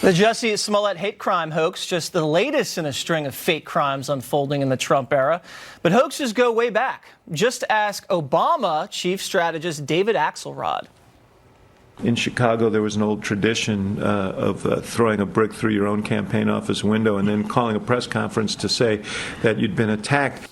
The Jussie Smollett hate crime hoax, just the latest in a string of fake crimes unfolding in the Trump era. But hoaxes go way back. Just ask Obama chief strategist David Axelrod. In Chicago, there was an old tradition of throwing a brick through your own campaign office window and then calling a press conference to say that you'd been attacked.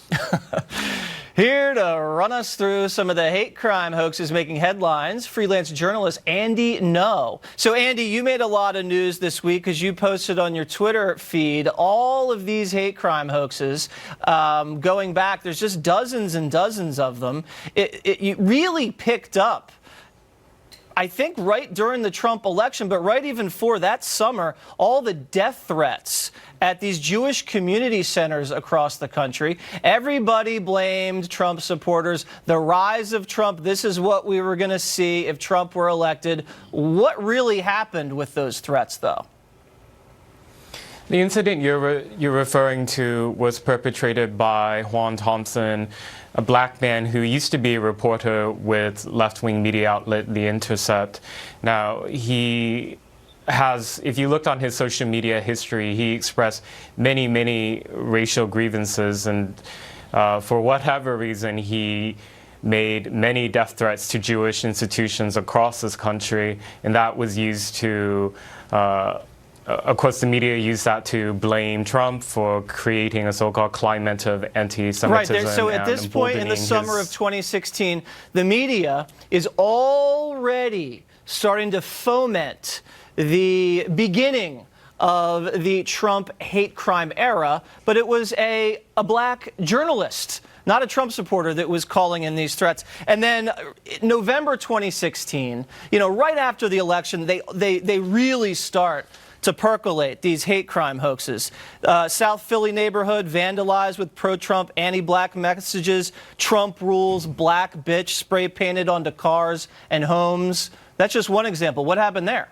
Here to run us through some of the hate crime hoaxes making headlines, freelance journalist Andy Ngo. So Andy, you made a lot of news this week because you posted on your Twitter feed all of these hate crime hoaxes going back. There's just dozens and dozens of them. It really picked up, I think, right during the Trump election, but right even for that summer, all the death threats at these Jewish community centers across the country. Everybody blamed Trump supporters. The rise of Trump, this is what we were going to see if Trump were elected. What really happened with those threats, though? The incident you're referring to was perpetrated by Juan Thompson, a black man who used to be a reporter with left-wing media outlet The Intercept. Now, he has, if you looked on his social media history, he expressed many racial grievances, and for whatever reason, he made many death threats to Jewish institutions across this country, and that was used to of course, the media used that to blame Trump for creating a so-called climate of anti-Semitism. Right. So at this point in the summer of 2016, the media is already starting to foment the beginning of the Trump hate crime era, but it was a black journalist, not a Trump supporter, that was calling in these threats. And then November 2016, right after the election, they really start to percolate these hate crime hoaxes. South Philly neighborhood vandalized with pro-Trump, anti-black messages, Trump rules, black bitch spray painted onto cars and homes. That's just one example. What happened there?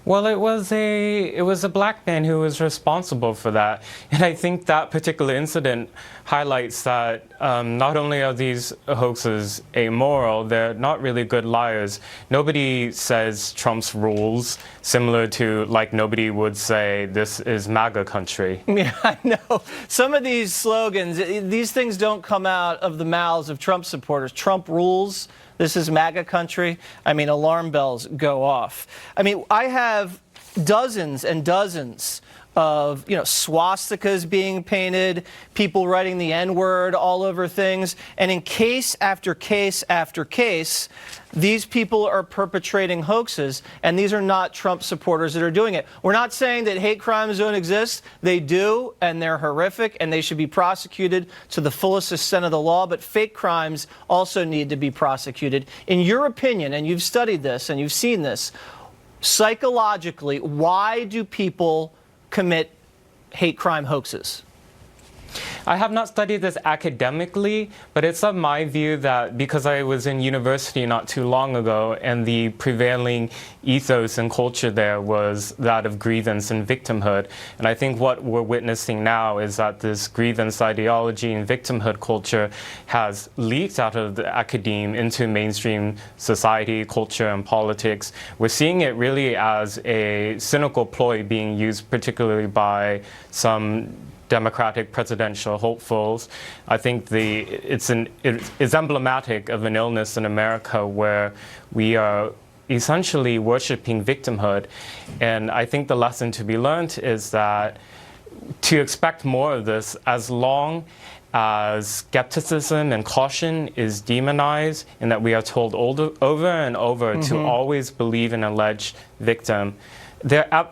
Well, it was a black man who was responsible for that. And I think that particular incident highlights that not only are these hoaxes amoral, they're not really good liars. Nobody says Trump's rules, similar to like nobody would say this is MAGA country. Yeah, I know. Some of these slogans, these things don't come out of the mouths of Trump supporters. Trump rules. This is MAGA country. I mean, alarm bells go off. I mean, I have dozens and dozens of, swastikas being painted, people writing the N-word all over things. And in case after case after case, these people are perpetrating hoaxes, and these are not Trump supporters that are doing it. We're not saying that hate crimes don't exist. They do, and they're horrific, and they should be prosecuted to the fullest extent of the law, but fake crimes also need to be prosecuted. In your opinion, and you've studied this and you've seen this, psychologically, why do people commit hate crime hoaxes? I have not studied this academically, but it's of my view that because I was in university not too long ago, and the prevailing ethos and culture there was that of grievance and victimhood. And I think what we're witnessing now is that this grievance ideology and victimhood culture has leaked out of the academe into mainstream society, culture, and politics. We're seeing it really as a cynical ploy being used particularly by some Democratic presidential hopefuls. I think it's emblematic of an illness in America where we are essentially worshiping victimhood. And I think the lesson to be learned is that to expect more of this, as long as skepticism and caution is demonized and that we are told over and over to always believe an alleged victim.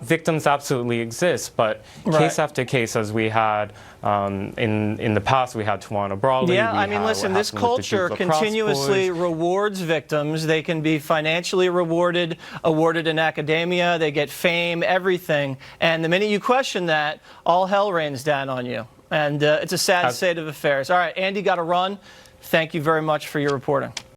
Victims absolutely exist, but case after case, as we had in the past, we had Tawana Brawley. Yeah, I mean, listen, this culture continuously rewards victims. They can be financially awarded in academia. They get fame, everything. And the minute you question that, all hell rains down on you. And it's a sad state of affairs. All right, Andy, got to run. Thank you very much for your reporting.